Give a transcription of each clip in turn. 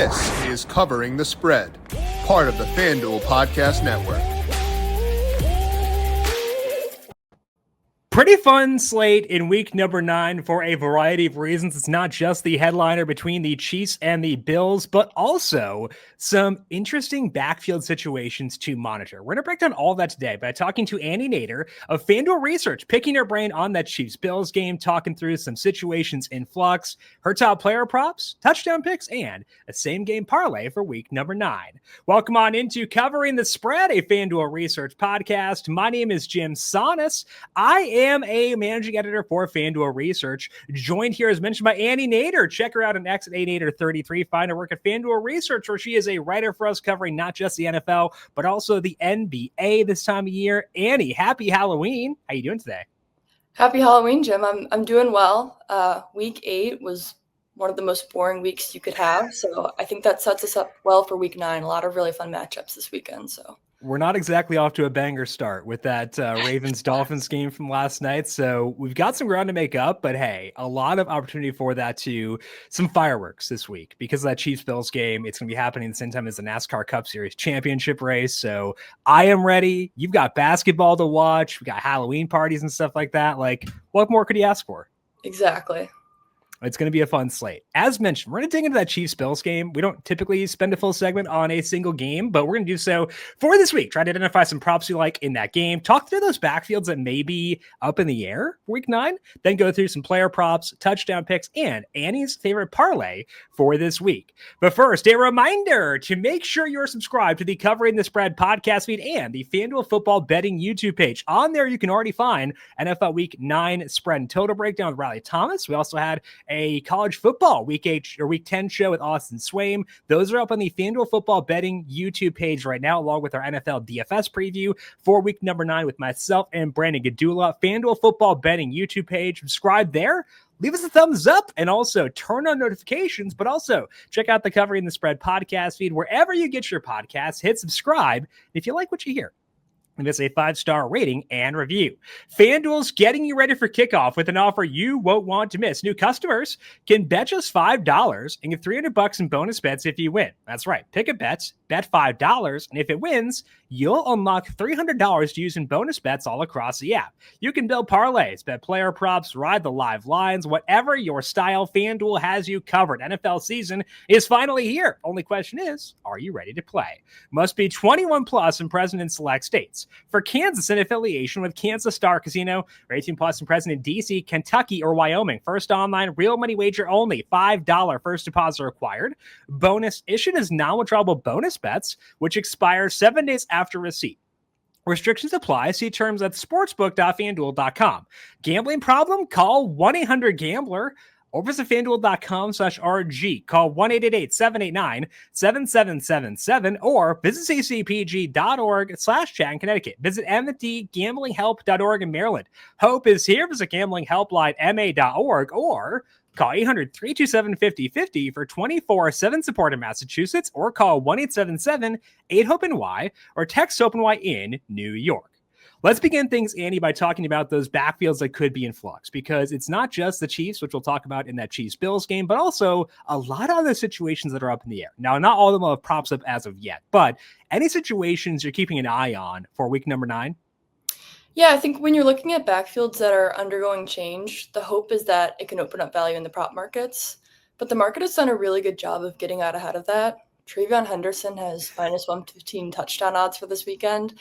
This is Covering the Spread, part of the FanDuel Podcast Network. Pretty fun slate in week number 9 for a variety of reasons. It's not just the headliner between the Chiefs and the Bills, but also some interesting backfield situations to monitor. We're going to break down all that today by talking to Annie Nader of FanDuel Research, picking her brain on that Chiefs-Bills game, talking through some situations in flux, her top player props, touchdown picks, and a same-game parlay for week number 9. Welcome on into Covering the Spread, a FanDuel Research podcast. My name is JimSannes. I am a managing editor for FanDuel Research, joined here as mentioned by Annie Nader. Check her out on X at ANader33. Find her work at FanDuel Research, where she is a writer for us covering not just the NFL, but also the NBA this time of year. Annie, happy Halloween. How you doing today? Happy Halloween, Jim. I'm doing well. Week 8 was one of the most boring weeks you could have, so I think that sets us up well for week 9. A lot of really fun matchups this weekend, so. We're not exactly off to a banger start with that Ravens-Dolphins game from last night, so we've got some ground to make up, but hey, a lot of opportunity for that to some fireworks this week because of that Chiefs-Bills game. It's going to be happening at the same time as the NASCAR Cup Series championship race, so I am ready. You've got basketball to watch. We got Halloween parties and stuff like that. Like, what more could you ask for? Exactly. It's going to be a fun slate. As mentioned, we're going to dig into that Chiefs-Bills game. We don't typically spend a full segment on a single game, but we're going to do so for this week. Try to identify some props you like in that game. Talk through those backfields that may be up in the air for week 9. Then go through some player props, touchdown picks, and Annie's favorite parlay for this week. But first, a reminder to make sure you're subscribed to the Covering the Spread podcast feed and the FanDuel Football Betting YouTube page. On there, you can already find NFL Week 9 spread and total breakdown with Riley Thomas. We also had a college football week 10 show with Austin Swaim. Those are up on the FanDuel Football Betting YouTube page right now, along with our NFL DFS preview for week number 9 with myself and Brandon Gadula. FanDuel Football Betting YouTube page. Subscribe there. Leave us a thumbs up and also turn on notifications, but also check out the Covering the Spread podcast feed wherever you get your podcasts. Hit subscribe if you like what you hear. Give us a 5-star rating and review. FanDuel's getting you ready for kickoff with an offer you won't want to miss. New customers can bet just $5 and get $300 in bonus bets if you win. That's right. Pick a bet $5, and if it wins, you'll unlock $300 to use in bonus bets all across the app. You can build parlays, bet player props, ride the live lines, whatever your style, FanDuel has you covered. NFL season is finally here. Only question is, are you ready to play? Must be 21 plus and present in select states. For Kansas, in affiliation with Kansas Star Casino, or 18 plus and present in DC, Kentucky, or Wyoming. First online, real money wager only. $5 first deposit required. Bonus issued as non-withdrawable bonus bets, which expire 7 days after receipt. Restrictions apply. See terms at sportsbook.fanduel.com. Gambling problem? Call 1-800-GAMBLER or visit fanduel.com/RG. Call 1-888-789-7777 or visit ccpg.org/chat in Connecticut. Visit mdgamblinghelp.org in Maryland. Hope is here. Visit gamblinghelplinema.org or call 800-327-5050 for 24/7 support in Massachusetts, or call 1-877-8-HOPE-NY or text HOPE-NY in New York. Let's begin things, Annie, by talking about those backfields that could be in flux, because it's not just the Chiefs, which we'll talk about in that Chiefs-Bills game, but also a lot of other situations that are up in the air. Now, not all of them will have props up as of yet, but any situations you're keeping an eye on for week number 9? Yeah, I think when you're looking at backfields that are undergoing change, the hope is that it can open up value in the prop markets. But the market has done a really good job of getting out ahead of that. Trevion Henderson has -115 touchdown odds for this weekend.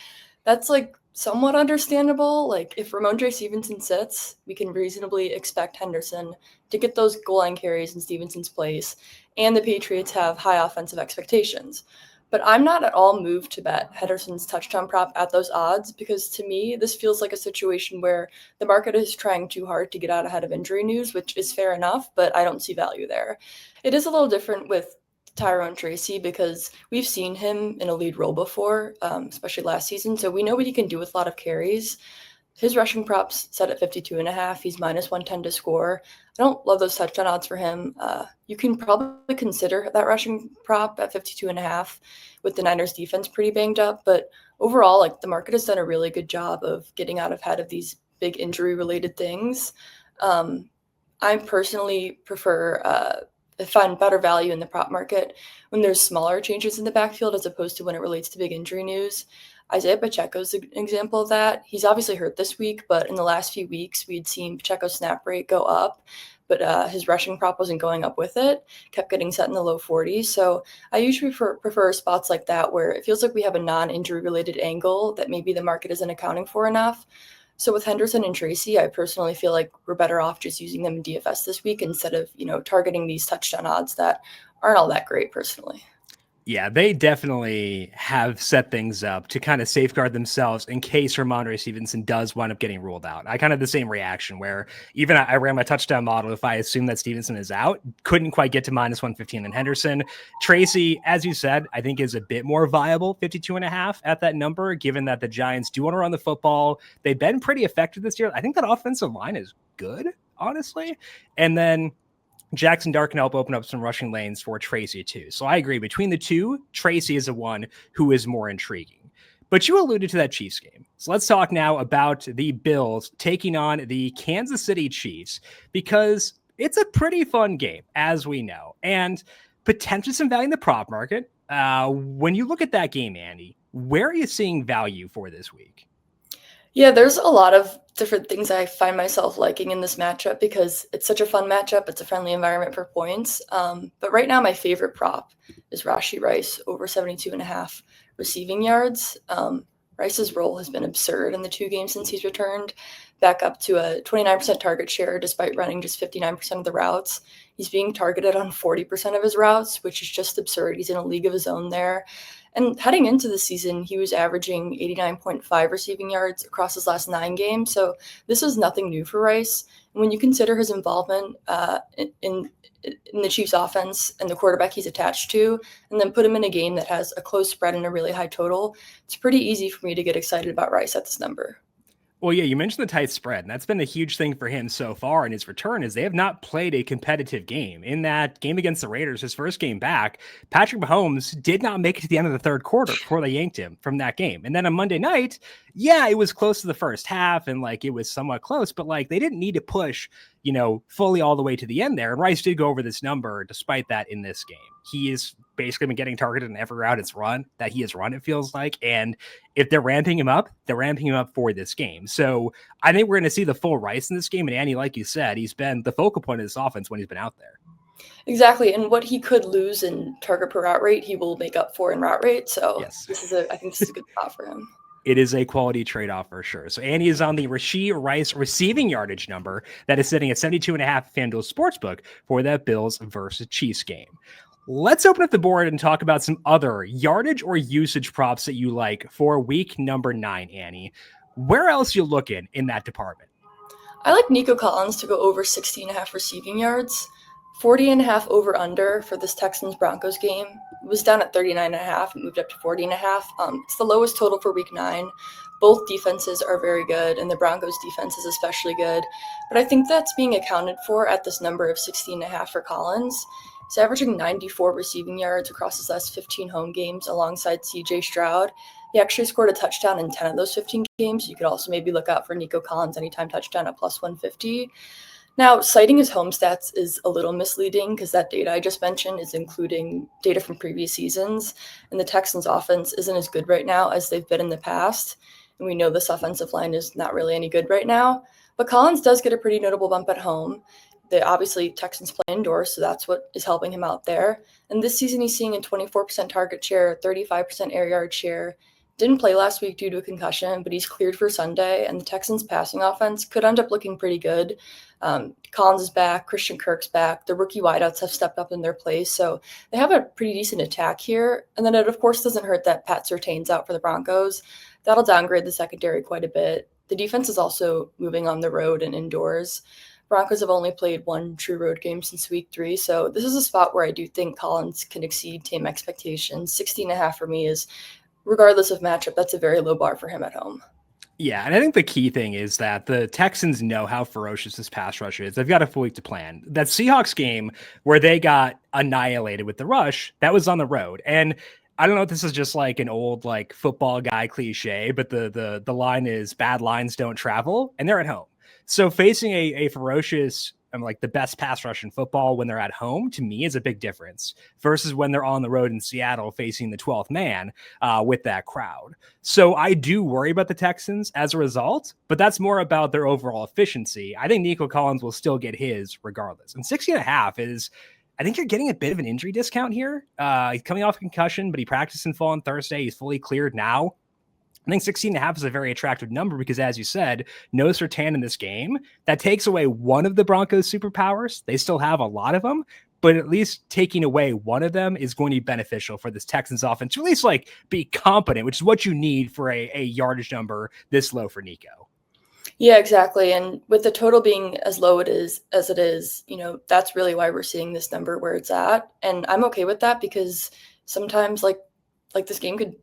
That's somewhat understandable. If Ramondre Stevenson sits, we can reasonably expect Henderson to get those goal line carries in Stevenson's place. And the Patriots have high offensive expectations. But I'm not at all moved to bet Henderson's touchdown prop at those odds, because to me, this feels like a situation where the market is trying too hard to get out ahead of injury news, which is fair enough, but I don't see value there. It is a little different with Tyrone Tracy because we've seen him in a lead role before, especially last season. So we know what he can do with a lot of carries. His rushing props set at 52.5. He's -110 to score. I don't love those touchdown odds for him. You can probably consider that rushing prop at 52.5 with the Niners defense pretty banged up. But overall, the market has done a really good job of getting out ahead of these big injury related things. I personally prefer find better value in the prop market when there's smaller changes in the backfield as opposed to when it relates to big injury news. Isaiah Pacheco's an example of that. He's obviously hurt this week, but in the last few weeks, we'd seen Pacheco's snap rate go up, but his rushing prop wasn't going up with it, kept getting set in the low 40s. So I usually prefer spots like that where it feels like we have a non-injury related angle that maybe the market isn't accounting for enough. So with Henderson and Tracy, I personally feel like we're better off just using them in DFS this week instead of, targeting these touchdown odds that aren't all that great personally. Yeah, they definitely have set things up to kind of safeguard themselves in case Ramondre Stevenson does wind up getting ruled out. I kind of have the same reaction where even I ran my touchdown model. If I assume that Stevenson is out, couldn't quite get to -115 in Henderson. Tracy, as you said, I think is a bit more viable, 52.5 at that number, given that the Giants do want to run the football. They've been pretty effective this year. I think that offensive line is good, honestly. And then Jackson Dart can help open up some rushing lanes for Tracy too. So I agree. Between the two, Tracy is the one who is more intriguing. But you alluded to that Chiefs game. So let's talk now about the Bills taking on the Kansas City Chiefs, because it's a pretty fun game, as we know, and potentially some value in the prop market. When you look at that game, Andy, where are you seeing value for this week? Yeah, there's a lot of different things I find myself liking in this matchup because it's such a fun matchup. It's a friendly environment for points. But right now, my favorite prop is Rashee Rice over 72.5 receiving yards. Rice's role has been absurd in the 2 games since he's returned, back up to a 29% target share despite running just 59% of the routes. He's being targeted on 40% of his routes, which is just absurd. He's in a league of his own there. And heading into the season, he was averaging 89.5 receiving yards across his last 9 games. So this is nothing new for Rice. And when you consider his involvement in the Chiefs offense and the quarterback he's attached to, and then put him in a game that has a close spread and a really high total, it's pretty easy for me to get excited about Rice at this number. Well, yeah, you mentioned the tight spread, and that's been the huge thing for him so far in his return is they have not played a competitive game. In that game against the Raiders, his first game back, Patrick Mahomes did not make it to the end of the third quarter before they yanked him from that game. And then on Monday night, yeah, it was close to the first half, and it was somewhat close, but they didn't need to push, fully all the way to the end there. And Rice did go over this number despite that in this game. He is basically been getting targeted in every route he has run, it feels like. And if they're ramping him up, they're ramping him up for this game. So I think we're going to see the full Rice in this game. And Andy, like you said, he's been the focal point of this offense when he's been out there. Exactly. And what he could lose in target per route rate, he will make up for in route rate. So yes. I think this is a good spot for him. It is a quality trade-off for sure. So Andy is on the Rashee Rice receiving yardage number that is sitting at 72.5 FanDuel Sportsbook for that Bills versus Chiefs game. Let's open up the board and talk about some other yardage or usage props that you like for week number 9, Annie. Where else you looking in that department? I like Nico Collins to go over 60.5 receiving yards. 40.5 over under for this Texans-Broncos game. It was down at 39.5 and moved up to 40.5. It's the lowest total for week 9. Both defenses are very good, and the Broncos defense is especially good. But I think that's being accounted for at this number of 60.5 for Collins. He's averaging 94 receiving yards across his last 15 home games alongside CJ Stroud. He actually scored a touchdown in 10 of those 15 games. You could also maybe look out for Nico Collins anytime touchdown at plus 150. Now, citing his home stats is a little misleading because that data I just mentioned is including data from previous seasons, and the Texans' offense isn't as good right now as they've been in the past. And we know this offensive line is not really any good right now. But Collins does get a pretty notable bump at home. Obviously, Texans play indoors, so that's what is helping him out there. And this season, he's seeing a 24% target share, 35% air yard share. Didn't play last week due to a concussion, but he's cleared for Sunday, and the Texans' passing offense could end up looking pretty good. Collins is back, Christian Kirk's back. The rookie wideouts have stepped up in their place, so they have a pretty decent attack here. And then it, of course, doesn't hurt that Pat Surtain's out for the Broncos. That'll downgrade the secondary quite a bit. The defense is also moving on the road and indoors. Broncos have only played one true road game since week 3, so this is a spot where I do think Collins can exceed team expectations. 60.5 for me is, regardless of matchup, that's a very low bar for him at home. Yeah, and I think the key thing is that the Texans know how ferocious this pass rush is. They've got a full week to plan. That Seahawks game where they got annihilated with the rush, that was on the road. And I don't know if this is just an old football guy cliche, but the line is bad lines don't travel, and they're at home. So facing a ferocious and like the best pass rush in football when they're at home, to me, is a big difference versus when they're on the road in Seattle facing the 12th man with that crowd. So I do worry about the Texans as a result, but that's more about their overall efficiency. I think Nico Collins will still get his regardless. And 60.5 is, I think you're getting a bit of an injury discount here. He's coming off concussion, but he practiced in full on Thursday. He's fully cleared now. I think 16.5 is a very attractive number because, as you said, no Surtain in this game. That takes away one of the Broncos' superpowers. They still have a lot of them, but at least taking away one of them is going to be beneficial for this Texans offense to at least like be competent, which is what you need for a yardage number this low for Nico. Yeah, exactly. And with the total being as low as it is, that's really why we're seeing this number where it's at. And I'm okay with that because sometimes like this game could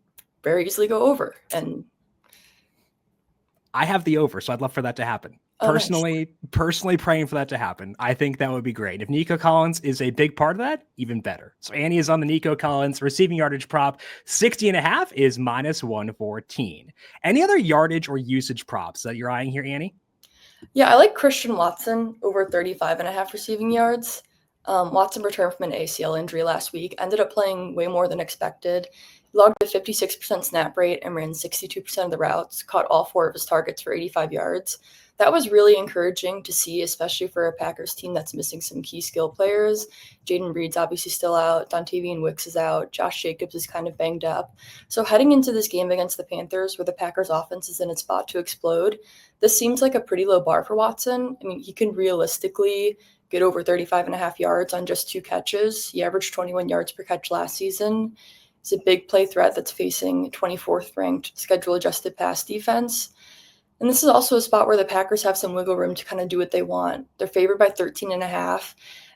very easily go over. And I have the over, so I'd love for that to happen. Personally praying for that to happen. I think that would be great. If Nico Collins is a big part of that, even better. So Annie is on the Nico Collins receiving yardage prop. 60.5 is -114. Any other yardage or usage props that you're eyeing here, Annie? Yeah, I like Christian Watson over 35.5 receiving yards. Watson returned from an ACL injury last week, ended up playing way more than expected. He logged a 56% snap rate and ran 62% of the routes, caught all 4 of his targets for 85 yards. That was really encouraging to see, especially for a Packers team that's missing some key skill players. Jaden Reed's obviously still out. Dontavian Wicks is out. Josh Jacobs is kind of banged up. So heading into this game against the Panthers, where the Packers offense is in its spot to explode, this seems like a pretty low bar for Watson. I mean, he can realistically get over 35.5 yards on just 2 catches. He averaged 21 yards per catch last season. He's a big play threat that's facing 24th ranked schedule adjusted pass defense. And this is also a spot where the Packers have some wiggle room to kind of do what they want. They're favored by 13.5.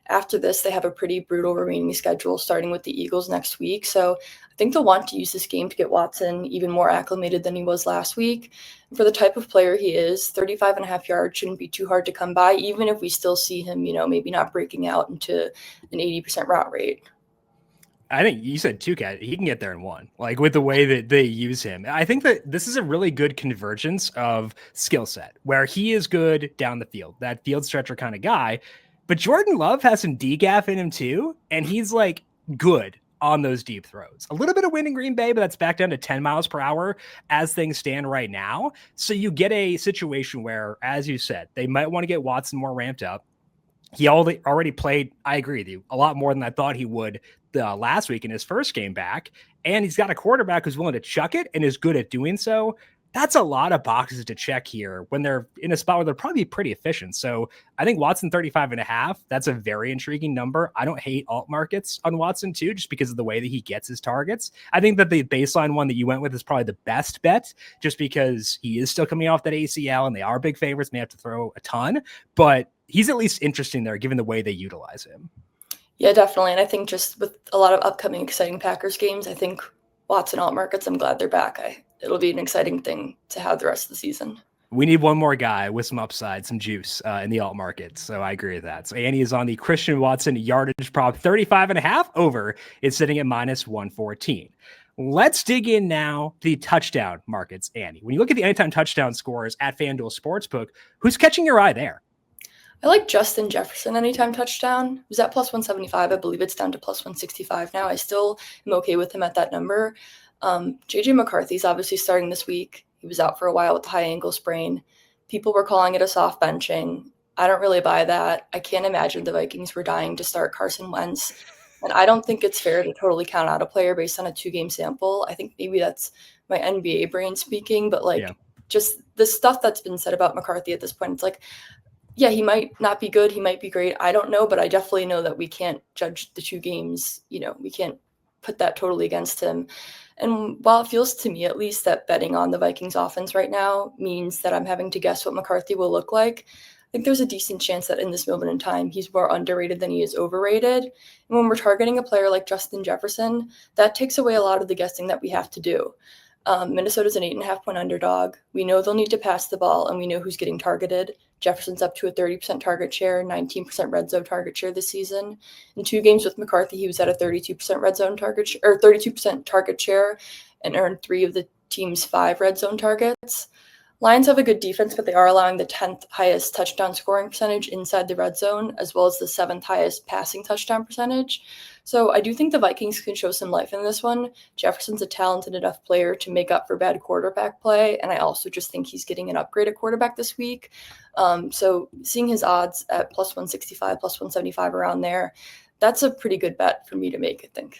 After this, they have a pretty brutal remaining schedule, starting with the Eagles next week. So I think they'll want to use this game to get Watson even more acclimated than he was last week. And for the type of player he is, 35.5 yards shouldn't be too hard to come by, even if we still see him, maybe not breaking out into an 80% route rate. I think you said 2 catch. He can get there in 1, like with the way that they use him. I think that this is a really good convergence of skill set where he is good down the field, that field stretcher kind of guy. But Jordan Love has some D-gap in him too. And he's like good on those deep throws. A little bit of wind in Green Bay, but that's back down to 10 miles per hour as things stand right now. So you get a situation where, as you said, they might want to get Watson more ramped up. He already played, I agree with you, a lot more than I thought he would last week in his first game back. And he's got a quarterback who's willing to chuck it and is good at doing so. That's a lot of boxes to check here when they're in a spot where they're probably pretty efficient. So I think Watson 35.5, that's a very intriguing number. I don't hate alt markets on Watson too, just because of the way that he gets his targets. I think that the baseline one that you went with is probably the best bet, just because he is still coming off that ACL and they are big favorites. May have to throw a ton, but he's at least interesting there given the way they utilize him. Yeah, definitely. And I think just with a lot of upcoming exciting Packers games, I think Watson alt markets, I'm glad they're back. It'll be an exciting thing to have the rest of the season. We need one more guy with some upside, some juice in the alt market. So I agree with that. So Annie is on the Christian Watson yardage prop. 35.5 over is sitting at -114. Let's dig in now to the touchdown markets, Annie. When you look at the anytime touchdown scores at FanDuel Sportsbook, who's catching your eye there? I like Justin Jefferson anytime touchdown. It was at +175. I believe it's down to +165 now. I still am okay with him at that number. JJ McCarthy's obviously starting this week. He was out for a while with the high ankle sprain. People were calling it a soft benching. I don't really buy that. I can't imagine the Vikings were dying to start Carson Wentz. And I don't think it's fair to totally count out a player based on a 2-game sample. I think maybe that's my NBA brain speaking, but just the stuff that's been said about McCarthy at this point, it's like, yeah, he might not be good. He might be great. I don't know, but I definitely know that we can't judge the 2 games. We can't put that totally against him. And while it feels to me, at least, that betting on the Vikings offense right now means that I'm having to guess what McCarthy will look like, I think there's a decent chance that in this moment in time, he's more underrated than he is overrated. And when we're targeting a player like Justin Jefferson, that takes away a lot of the guessing that we have to do. Minnesota's an 8.5-point underdog. We know they'll need to pass the ball, and we know who's getting targeted. Jefferson's up to a 30% target share, 19% red zone target share this season. In 2 games with McCarthy, he was at a 32% red zone target or 32% target share, and earned 3 of the team's 5 red zone targets. Lions have a good defense, but they are allowing the 10th highest touchdown scoring percentage inside the red zone, as well as the 7th highest passing touchdown percentage. So I do think the Vikings can show some life in this one. Jefferson's a talented enough player to make up for bad quarterback play, and I also just think he's getting an upgrade at quarterback this week. So seeing his odds at plus 165, plus 175 around there, that's a pretty good bet for me to make, I think.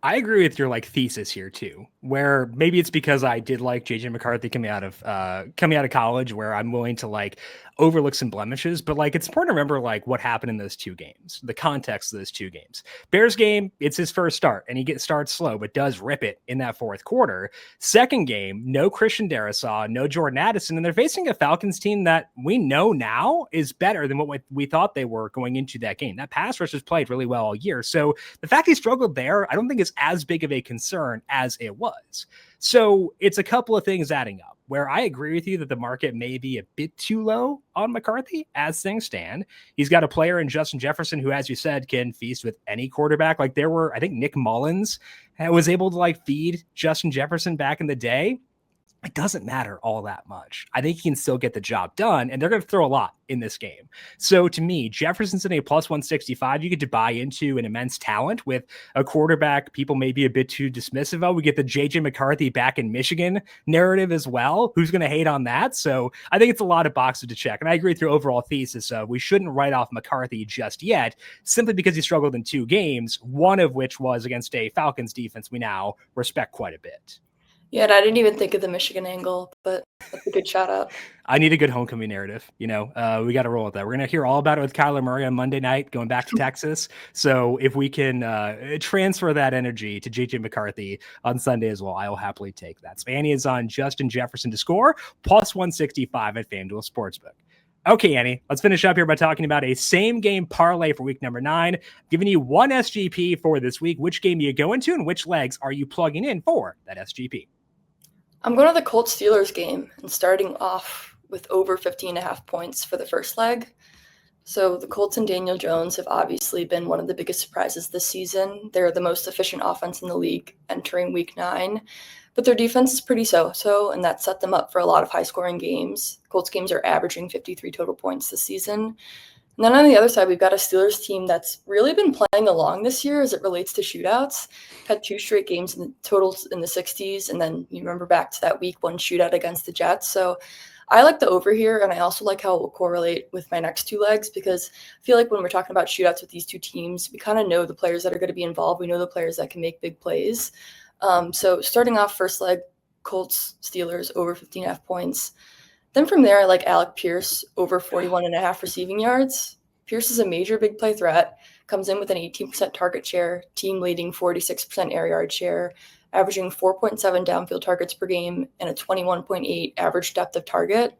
I agree with your thesis here too, where maybe it's because I did like JJ McCarthy coming out of college, where I'm willing to overlook some blemishes, but it's important to remember what happened in those two games, the context of those two games. Bears game, it's his first start, and he starts slow, but does rip it in that fourth quarter. Second game, no Christian Darrisaw, no Jordan Addison, and they're facing a Falcons team that we know now is better than what we thought they were going into that game. That pass rush has played really well all year, so the fact he struggled there, I don't think is as big of a concern as it was. So it's a couple of things adding up where I agree with you that the market may be a bit too low on McCarthy as things stand. He's got a player in Justin Jefferson who, as you said, can feast with any quarterback. I think Nick Mullins was able to feed Justin Jefferson back in the day. It doesn't matter all that much. I think he can still get the job done, and they're going to throw a lot in this game. So to me, Jefferson's in a plus 165. You get to buy into an immense talent with a quarterback people may be a bit too dismissive of. We get the JJ McCarthy back in Michigan narrative as well. Who's going to hate on that? So I think it's a lot of boxes to check. And I agree with your overall thesis of we shouldn't write off McCarthy just yet, simply because he struggled in two games, one of which was against a Falcons defense we now respect quite a bit. Yeah, and I didn't even think of the Michigan angle, but that's a good shout out. I need a good homecoming narrative. We got to roll with that. We're going to hear all about it with Kyler Murray on Monday night, going back to Texas. So if we can transfer that energy to JJ McCarthy on Sunday as well, I will happily take that. So Annie is on Justin Jefferson to score, plus 165 at FanDuel Sportsbook. Okay, Annie, let's finish up here by talking about a same game parlay for week number 9. I'm giving you one SGP for this week. Which game are you going to and which legs are you plugging in for that SGP? I'm going to the Colts Steelers game and starting off with over 15.5 points for the first leg. So the Colts and Daniel Jones have obviously been one of the biggest surprises this season. They're the most efficient offense in the league entering week 9, but their defense is pretty so-so, and that set them up for a lot of high-scoring games. Colts games are averaging 53 total points this season. And then on the other side, we've got a Steelers team that's really been playing along this year as it relates to shootouts. Had 2 straight games in the totals in the 60s, and then you remember back to that week 1 shootout against the Jets. So I like the over here, and I also like how it will correlate with my next 2 legs because I feel like when we're talking about shootouts with these 2 teams, we kind of know the players that are going to be involved. We know the players that can make big plays. So starting off first leg, Colts, Steelers, over 15.5 points. Then from there, I like Alec Pierce over 41.5 receiving yards. Pierce is a major big play threat, comes in with an 18% target share, team leading 46% air yard share, averaging 4.7 downfield targets per game and a 21.8 average depth of target.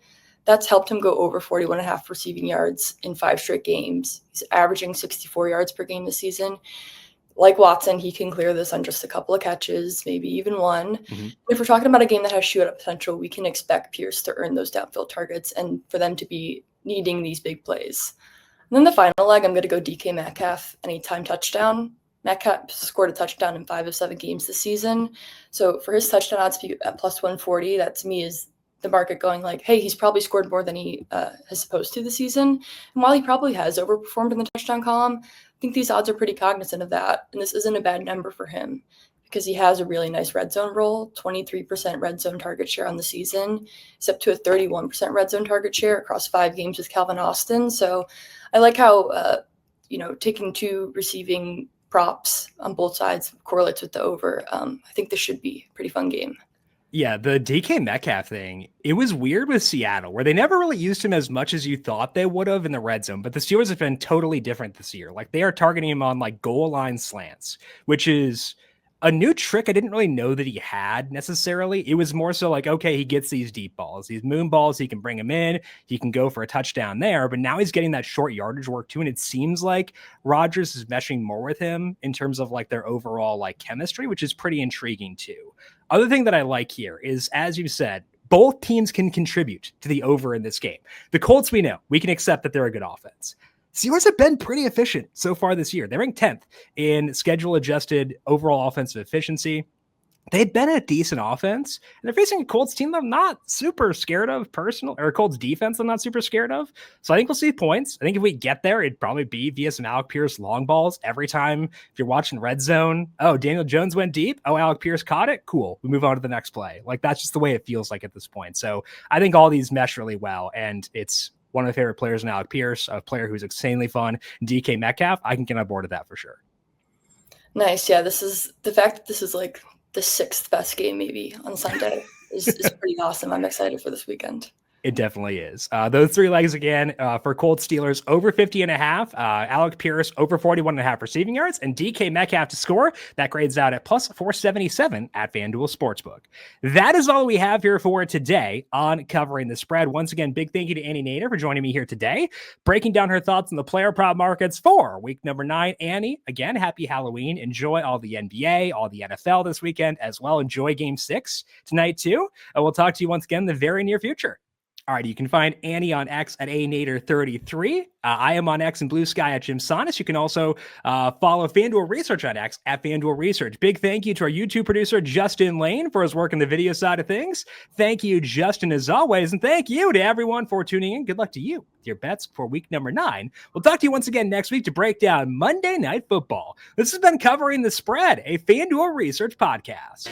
That's helped him go over 41.5 receiving yards in 5 straight games. He's averaging 64 yards per game this season. Like Watson, he can clear this on just a couple of catches, maybe even one. Mm-hmm. If we're talking about a game that has shootout potential, we can expect Pierce to earn those downfield targets and for them to be needing these big plays. And then the final leg, I'm going to go DK Metcalf, anytime touchdown. Metcalf scored a touchdown in 5 of 7 games this season. So for his touchdown odds at plus 140, that to me is the market going hey, he's probably scored more than he is supposed to this season. And while he probably has overperformed in the touchdown column, I think these odds are pretty cognizant of that. And this isn't a bad number for him because he has a really nice red zone role, 23% red zone target share on the season. He's up to a 31% red zone target share across 5 games with Calvin Austin. So I like how, taking 2 receiving props on both sides correlates with the over. I think this should be a pretty fun game. Yeah, the DK Metcalf thing, it was weird with Seattle, where they never really used him as much as you thought they would have in the red zone. But the Steelers have been totally different this year. They are targeting him on goal line slants, which is a new trick I didn't really know that he had necessarily. It was more so okay, he gets these deep balls, these moon balls, he can bring them in, he can go for a touchdown there, but now he's getting that short yardage work too, and it seems like Rodgers is meshing more with him in terms of their overall chemistry, which is pretty intriguing too. Other thing that I like here is, as you said, both teams can contribute to the over in this game. The Colts, we know, we can accept that they're a good offense. Steelers have been pretty efficient so far this year. They're ranked 10th in schedule-adjusted overall offensive efficiency. they'd been a decent offense, and they're facing a Colts team that I'm not super scared of or Colts defense I'm not super scared of. So I think we'll see points. I think if we get there, it'd probably be via some Alec Pierce long balls every time. If you're watching Red Zone, oh, Daniel Jones went deep. Oh, Alec Pierce caught it. Cool. We move on to the next play. Like, that's just the way it feels like at this point. So I think all these mesh really well, and it's one of my favorite players in Alec Pierce, a player who's insanely fun. DK Metcalf, I can get on board with that for sure. Nice. Yeah, this is the fact that this is like the 6th best game maybe on Sunday is pretty awesome. I'm excited for this weekend. It definitely is. Those 3 legs again for Colts Steelers over 50.5. Alec Pierce over 41.5 receiving yards, and DK Metcalf to score. That grades out at plus 477 at FanDuel Sportsbook. That is all we have here for today on Covering the Spread. Once again, big thank you to Annie Nader for joining me here today, breaking down her thoughts on the player prop markets for week number 9. Annie, again, happy Halloween. Enjoy all the NBA, all the NFL this weekend as well. Enjoy Game 6 tonight too. And we'll talk to you once again in the very near future. All right, you can find Annie on X at anader33. I am on X and Blue Sky at JimSannes. You can also follow FanDuel Research on X at FanDuel Research. Big thank you to our YouTube producer, Justin Lane, for his work on the video side of things. Thank you, Justin, as always. And thank you to everyone for tuning in. Good luck to you with your bets for week number 9. We'll talk to you once again next week to break down Monday Night Football. This has been Covering the Spread, a FanDuel Research podcast.